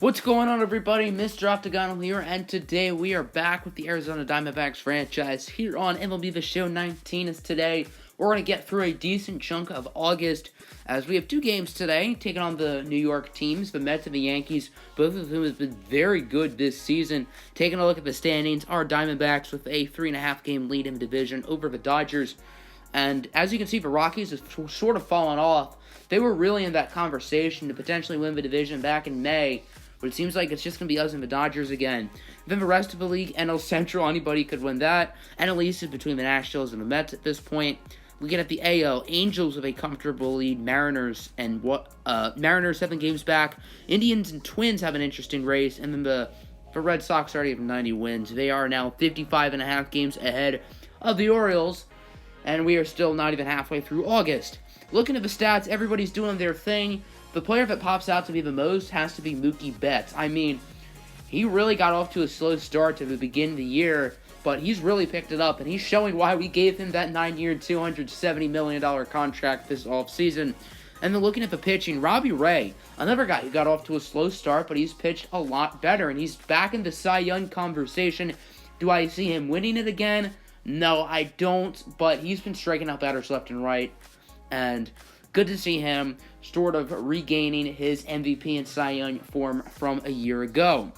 What's going on, everybody? Mr. Octagonal here, and today we are back with the Arizona Diamondbacks franchise here on MLB The Show 19. As today, we're going to get through a decent chunk of August, as we have two games today, taking on the New York teams, the Mets and the Yankees, both of whom have been very good this season. Taking a look at the standings, our Diamondbacks with a 3.5 game lead in the division over the Dodgers. And as you can see, the Rockies have sort of fallen off. They were really in that conversation to potentially win the division back in May, but it seems like it's just going to be us and the Dodgers again. Then the rest of the league, NL Central, anybody could win that. NL East is between the Nationals and the Mets at this point. Looking at the AL, Angels with a comfortable lead. Mariners 7 games back. Indians and Twins have an interesting race. And then the Red Sox already have 90 wins. They are now 55.5 games ahead of the Orioles. And we are still not even halfway through August. Looking at the stats, everybody's doing their thing. The player that pops out to be the most has to be Mookie Betts. I mean, he really got off to a slow start to the beginning of the year, but he's really picked it up, and he's showing why we gave him that 9-year, $270 million contract this offseason. And then looking at the pitching, Robbie Ray, another guy who got off to a slow start, but he's pitched a lot better, and he's back in the Cy Young conversation. Do I see him winning it again? No, I don't, but he's been striking out batters left and right, and good to see him sort of regaining his MVP and Cy Young form from a year ago.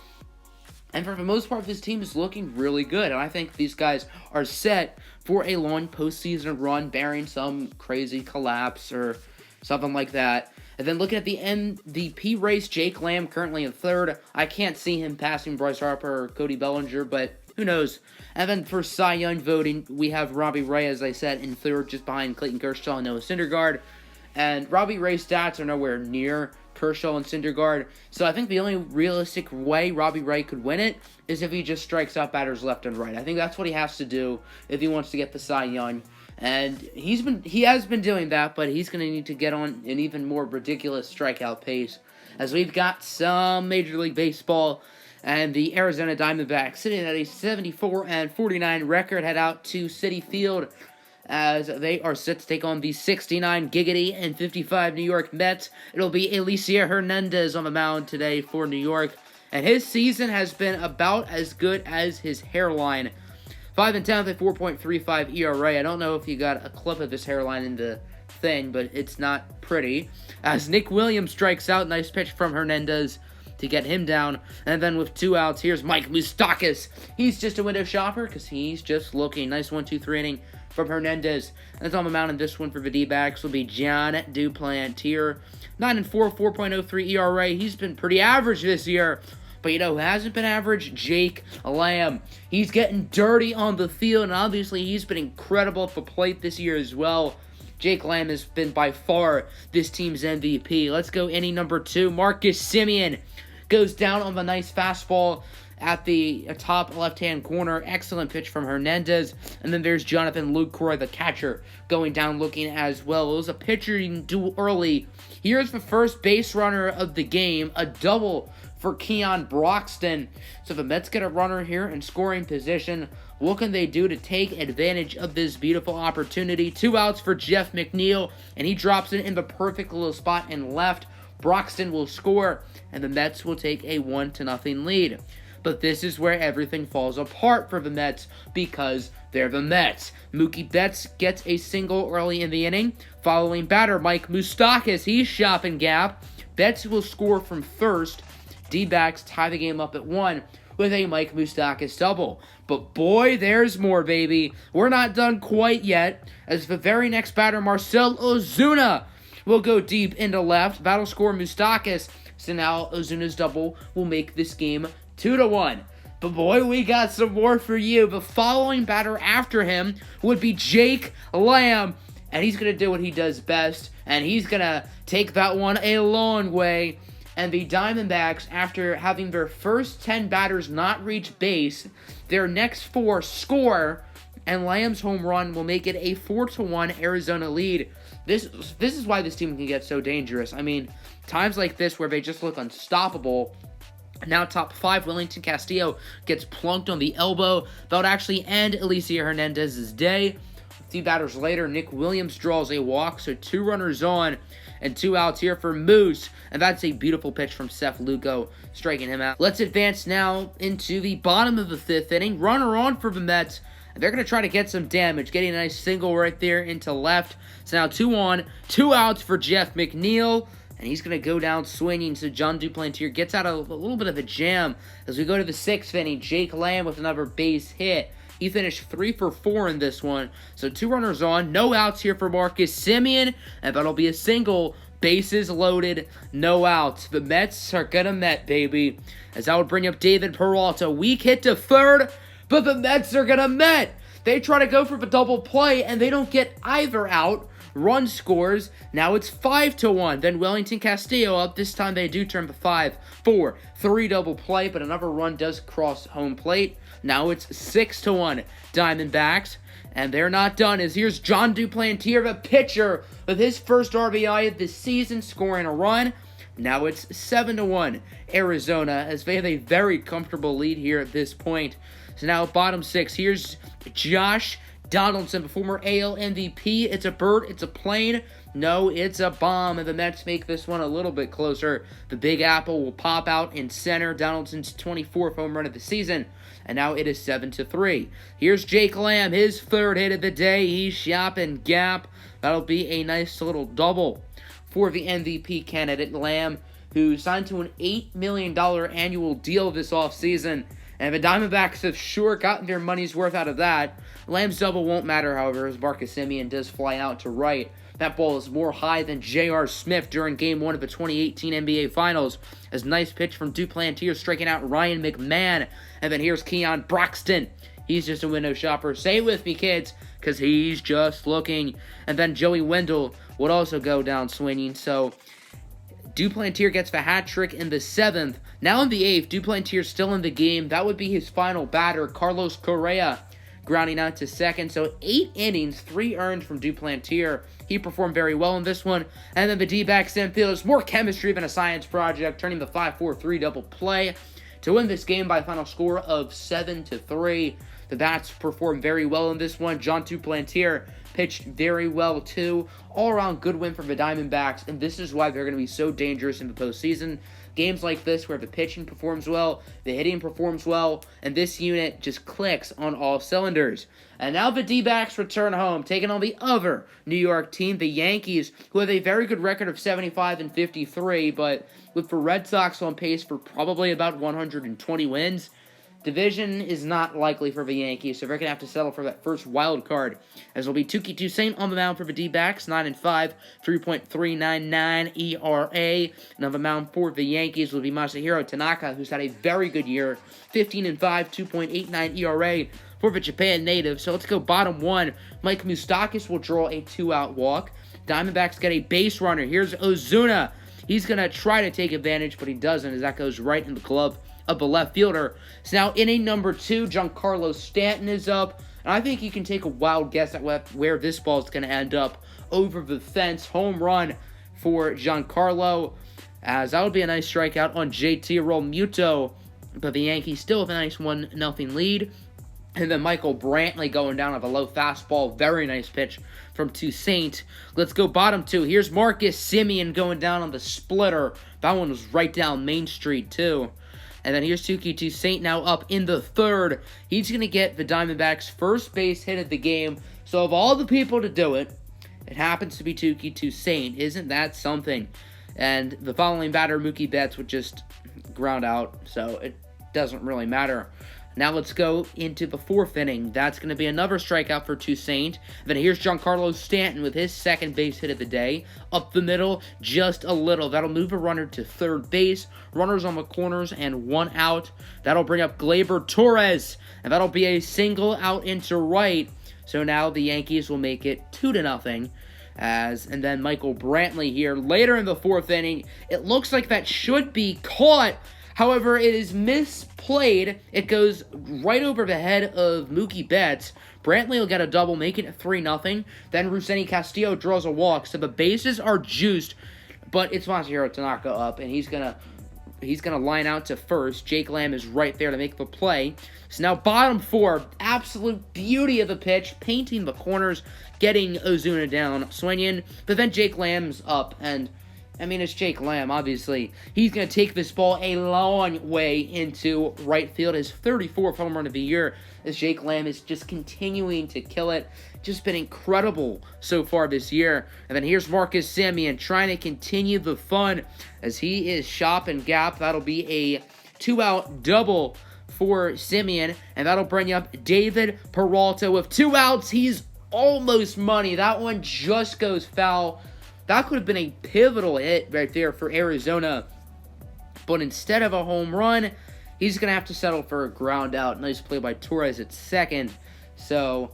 And for the most part, this team is looking really good, and I think these guys are set for a long postseason run, barring some crazy collapse or something like that. And then looking at the MVP race, Jake Lamb currently in third. I can't see him passing Bryce Harper or Cody Bellinger, but who knows? And then for Cy Young voting, we have Robbie Ray, as I said, in third, just behind Clayton Kershaw and Noah Syndergaard. And Robbie Ray's stats are nowhere near Kershaw and Syndergaard. So I think the only realistic way Robbie Ray could win it is if he just strikes out batters left and right. I think that's what he has to do if he wants to get the Cy Young. And he has been doing that, but he's going to need to get on an even more ridiculous strikeout pace, as we've got some Major League Baseball and the Arizona Diamondbacks sitting at a 74-49 record, head out to Citi Field as they are set to take on the 69 Giggity and 55 New York Mets. It'll be Elieser Hernandez on the mound today for New York, and his season has been about as good as his hairline. 5-10 with a 4.35 ERA. I don't know if you got a clip of his hairline in the thing, but it's not pretty. As Nick Williams strikes out, nice pitch from Hernandez to get him down. And then with 2 outs, here's Mike Moustakas. He's just a window shopper because he's just looking. Nice 1-2-3 inning from Hernandez. And it's on the mound in this one for the D-backs will be John Duplantier. 9-4, 4.03 ERA. He's been pretty average this year. But you know who hasn't been average? Jake Lamb. He's getting dirty on the field, and obviously he's been incredible at the plate this year as well. Jake Lamb has been by far this team's MVP. Let's go inning number 2. Marcus Semien goes down on the nice fastball at the top left-hand corner. Excellent pitch from Hernandez. And then there's Jonathan Lucroy, the catcher, going down looking as well. It was a pitching duel early. Here's the first base runner of the game, a double for Keon Broxton. So the Mets get a runner here in scoring position. What can they do to take advantage of this beautiful opportunity? 2 outs for Jeff McNeil, and he drops it in the perfect little spot in left. Broxton will score, and the Mets will take a 1-0 lead. But this is where everything falls apart for the Mets because they're the Mets. Mookie Betts gets a single early in the inning. Following batter, Mike Moustakas, he's shopping gap. Betts will score from first. D-backs tie the game up at 1 with a Mike Moustakas double. But boy, there's more, baby. We're not done quite yet, as the very next batter, Marcell Ozuna, will go deep into left. Battle score Moustakas. So now Ozuna's double will make this game 2-1. But boy, we got some more for you. The following batter after him would be Jake Lamb. And he's going to do what he does best. And he's going to take that one a long way. And the Diamondbacks, after having their first 10 batters not reach base, their next 4 score, and Lamb's home run will make it a 4-1 Arizona lead. This is why this team can get so dangerous. I mean, times like this where they just look unstoppable. Now top 5, Wellington Castillo gets plunked on the elbow. That would actually end Elieser Hernandez's day. A few batters later, Nick Williams draws a walk, so 2 runners on. and 2 outs here for Moose. And that's a beautiful pitch from Seth Lugo, striking him out. Let's advance now into the bottom of the 5th inning. Runner on for the Mets. And they're going to try to get some damage, getting a nice single right there into left. So now 2 on, 2 outs for Jeff McNeil. And he's going to go down swinging, so John Duplantier gets out of a little bit of a jam. As we go to the 6th inning, Jake Lamb with another base hit. He finished 3 for 4 in this one. So 2 runners on, no outs here for Marcus Semien. And that'll be a single. Bases loaded, no outs. The Mets are gonna Met, baby. As I would bring up David Peralta. Weak hit to third, but the Mets are gonna Met. They try to go for the double play, and they don't get either out. Run scores. Now it's 5-1. Then Wellington Castillo up. This time they do turn the 5-4-3 double play, but another run does cross home plate. Now it's 6-1 Diamondbacks. And they're not done, as here's John Duplantier, the pitcher, with his first RBI of the season, scoring a run. Now it's 7-1 Arizona, as they have a very comfortable lead here at this point. So now bottom 6, here's Josh Donaldson, the former AL MVP. It's a bird, it's a plane. No, it's a bomb, and the Mets make this one a little bit closer. The Big Apple will pop out in center. Donaldson's 24th home run of the season, and now it is 7-3. Here's Jake Lamb, his 3rd hit of the day. He's shopping gap. That'll be a nice little double for the MVP candidate, Lamb, who signed to an $8 million annual deal this offseason. And the Diamondbacks have sure gotten their money's worth out of that. Lamb's double won't matter, however, as Marcus Semien does fly out to right. That ball is more high than J.R. Smith during Game 1 of the 2018 NBA Finals. As nice pitch from Duplantier, striking out Ryan McMahon. And then here's Keon Broxton. He's just a window shopper. Say it with me, kids, because he's just looking. And then Joey Wendell would also go down swinging. So Duplantier gets the hat trick in the 7th. Now in the 8th, Duplantier still in the game. That would be his final batter, Carlos Correa, grounding out to second. So 8 innings, 3 earned from Duplantier. He performed very well in this one. And then the D-backs infielders, more chemistry than a science project, turning the 5-4-3 double play to win this game by a final score of 7-3. The bats performed very well in this one. John Duplantier pitched very well too. All-around good win for the Diamondbacks, and this is why they're going to be so dangerous in the postseason. Games like this where the pitching performs well, the hitting performs well, and this unit just clicks on all cylinders. And now the D-backs return home, taking on the other New York team, the Yankees, who have a very good record of 75-53, but with the Red Sox on pace for probably about 120 wins, division is not likely for the Yankees, so they're going to have to settle for that first wild card. As will be Touki Toussaint on the mound for the D-backs, 9-5, 3.399 ERA. And on the mound for the Yankees will be Masahiro Tanaka, who's had a very good year, 15-5, 2.89 ERA for the Japan native. So let's go bottom 1. Mike Moustakas will draw a 2-out walk. Diamondbacks get a base runner. Here's Ozuna. He's going to try to take advantage, but he doesn't, as that goes right in the glove of the left fielder. So now inning number 2, Giancarlo Stanton is up. And I think you can take a wild guess at where this ball is going to end up. Over the fence, home run for Giancarlo. As that would be a nice strikeout on JT Realmuto. But the Yankees still have a nice 1-0 lead. And then Michael Brantley going down with a low fastball. Very nice pitch from Toussaint. Let's go bottom 2. Here's Marcus Semien going down on the splitter. That one was right down Main Street, too. And then here's Touki Toussaint now up in the 3rd. He's going to get the Diamondbacks' first base hit of the game. So of all the people to do it, it happens to be Touki Toussaint. Isn't that something? And the following batter, Mookie Betts, would just ground out. So it doesn't really matter. Now let's go into the 4th inning. That's going to be another strikeout for Toussaint. Then here's Giancarlo Stanton with his second base hit of the day. Up the middle, just a little. That'll move a runner to 3rd base. Runners on the corners and 1 out. That'll bring up Gleyber Torres. And that'll be a single out into right. So now the Yankees will make it 2-0. And then Michael Brantley here later in the 4th inning. It looks like that should be caught. However, it is misplayed. It goes right over the head of Mookie Betts. Brantley will get a double, making it 3-0. Then Ruseni Castillo draws a walk. So the bases are juiced, but it's Masahiro Tanaka up, and he's going to He's going to line out to first. Jake Lamb is right there to make the play. So now bottom 4, absolute beauty of the pitch, painting the corners, getting Ozuna down, swinging. But then Jake Lamb's up, and I mean, it's Jake Lamb, obviously. He's going to take this ball a long way into right field. His 34th home run of the year, as Jake Lamb is just continuing to kill it. Just been incredible so far this year. And then here's Marcus Semien trying to continue the fun as he is shop and gap. That'll be a 2-out double for Semien, and that'll bring up David Peralta with 2 outs. He's almost money. That one just goes foul. That could have been a pivotal hit right there for Arizona. But instead of a home run, he's going to have to settle for a ground out. Nice play by Torres at second. So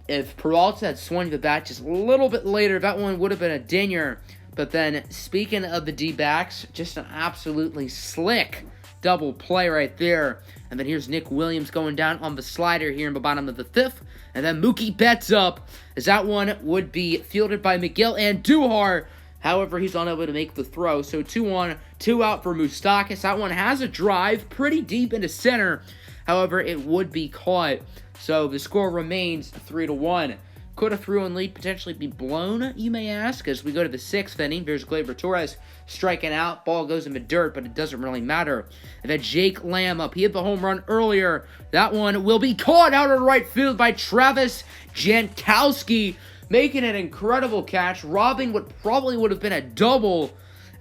if Peralta had swung the bat just a little bit later, that one would have been a dinger. But then, speaking of the D-backs, just an absolutely slick double play right there. And then here's Nick Williams going down on the slider here in the bottom of the 5th. And then Mookie Betts up, as that one would be fielded by Miguel Andujar. However, he's unable to make the throw. So 2-1, 2 out for Moustakas. That one has a drive pretty deep into center. However, it would be caught. So the score remains 3-1. Could a throw-in lead potentially be blown, you may ask, as we go to the 6th inning. There's Gleyber Torres striking out. Ball goes in the dirt, but it doesn't really matter. And then Jake Lamb up. He hit the home run earlier. That one will be caught out of right field by Travis Jankowski, making an incredible catch, robbing what probably would have been a double,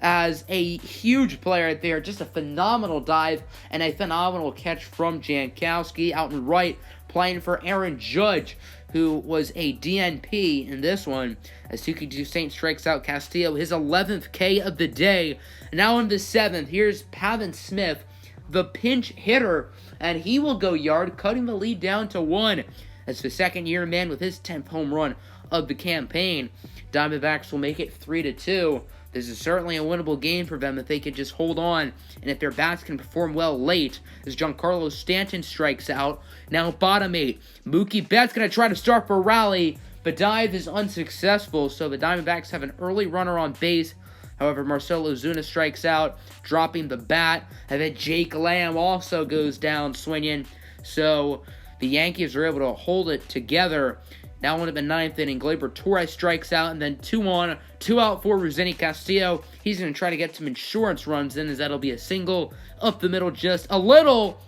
as a huge play right there. Just a phenomenal dive and a phenomenal catch from Jankowski out in right, playing for Aaron Judge, who was a DNP in this one, as Tuki Toussaint strikes out Castillo, his 11th K of the day. And now in the 7th, here's Pavin Smith, the pinch hitter, and he will go yard, cutting the lead down to 1, as the second-year man with his 10th home run of the campaign. Diamondbacks will make it 3-2. This is certainly a winnable game for them if they could just hold on, and if their bats can perform well late, as Giancarlo Stanton strikes out. Now bottom 8, Mookie Betts going to try to start for a rally, but dive is unsuccessful, so the Diamondbacks have an early runner on base. However, Marcell Ozuna strikes out, dropping the bat, and then Jake Lamb also goes down swinging. So the Yankees are able to hold it together. Now on to the 9th inning, Gleyber Torres strikes out, and then 2-on, 2 out for Ruseni Castillo. He's going to try to get some insurance runs in, as that'll be a single up the middle just a little.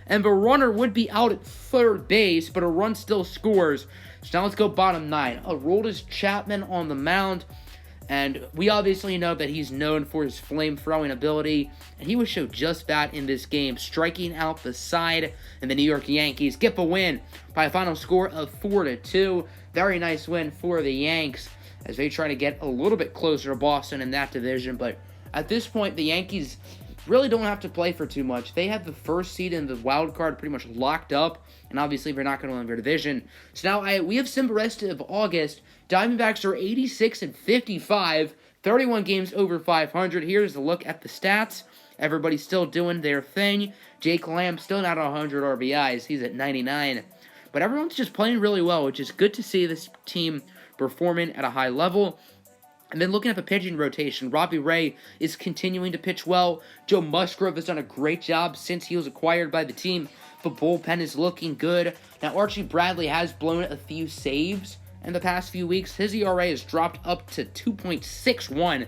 And the runner would be out at third base, but a run still scores. So now let's go bottom 9. Aroldis Chapman on the mound. And we obviously know that he's known for his flame-throwing ability, and he would show just that in this game, striking out the side, and the New York Yankees get the win by a final score of 4-2. Very nice win for the Yanks as they try to get a little bit closer to Boston in that division, but at this point, the Yankees really don't have to play for too much. They have the first seed in the wild card pretty much locked up, and obviously they're not going to win their division. So now we have some rest of August. Diamondbacks are 86-55, 31 games over 500. Here's a look at the stats. Everybody's still doing their thing. Jake Lamb still not 100 RBIs. He's at 99. But everyone's just playing really well, which is good to see this team performing at a high level. And then looking at the pitching rotation, Robbie Ray is continuing to pitch well. Joe Musgrove has done a great job since he was acquired by the team. The bullpen is looking good. Now, Archie Bradley has blown a few saves in the past few weeks. His ERA has dropped up to 2.61,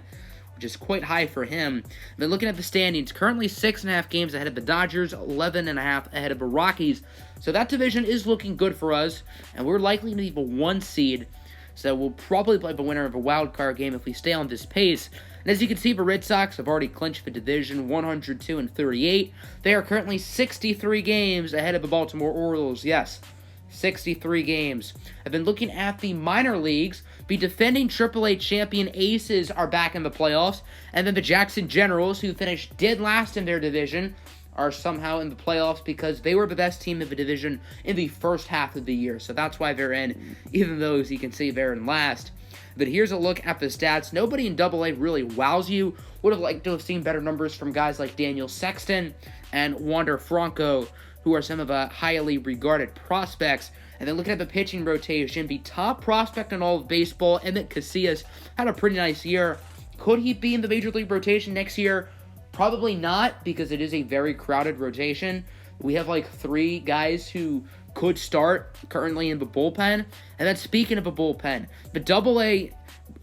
which is quite high for him. Then looking at the standings, currently 6.5 games ahead of the Dodgers, 11.5 ahead of the Rockies. So that division is looking good for us, and we're likely to be the 1 seed. So we'll probably play the winner of a wild card game if we stay on this pace. And as you can see, the Red Sox have already clinched the division, 102-38. They are currently 63 games ahead of the Baltimore Orioles. Yes, 63 games. I've been looking at the minor leagues. The defending AAA champion Aces are back in the playoffs. And then the Jackson Generals, who finished dead last in their division, are somehow in the playoffs because they were the best team in the division in the first half of the year. So that's why they're in, even though, as you can see, they're in last. But here's a look at the stats. Nobody in AA really wows you. Would have liked to have seen better numbers from guys like Daniel Sexton and Wander Franco, who are some of the highly regarded prospects. And then looking at the pitching rotation, the top prospect in all of baseball, Emmett Casillas, had a pretty nice year. Could he be in the Major League rotation next year? Probably not, because it is a very crowded rotation. We have like 3 guys who could start currently in the bullpen. And then speaking of a bullpen, the Double-A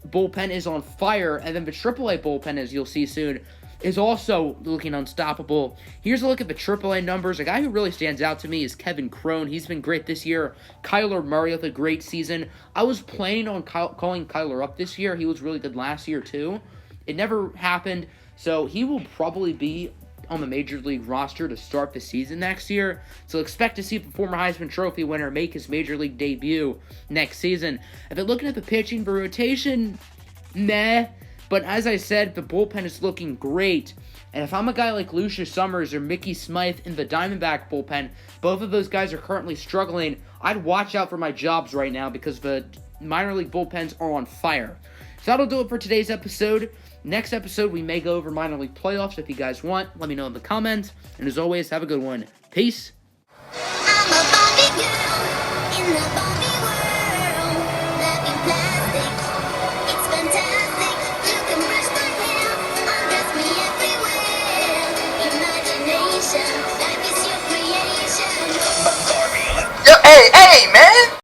bullpen is on fire, and then the Triple-A bullpen, as you'll see soon, is also looking unstoppable. Here's a look at the AAA numbers. A guy who really stands out to me is Kevin Crone. He's been great this year. Kyler Murray with a great season. I was planning on calling Kyler up this year. He was really good last year, too. It never happened, so he will probably be on the Major League roster to start the season next year. So expect to see the former Heisman Trophy winner make his Major League debut next season. If you're looking at the pitching, the rotation, meh. But as I said, the bullpen is looking great. And if I'm a guy like Lucius Summers or Mickey Smythe in the Diamondback bullpen, both of those guys are currently struggling. I'd watch out for my jobs right now because the minor league bullpens are on fire. So that'll do it for today's episode. Next episode, we may go over minor league playoffs if you guys want. Let me know in the comments. And as always, have a good one. Peace. I'm a Barbie girl in the Barbie world. Laughing plastic, it's fantastic. You can brush my hair, undress me everywhere. Imagination, life is your creation. Yo, hey, man!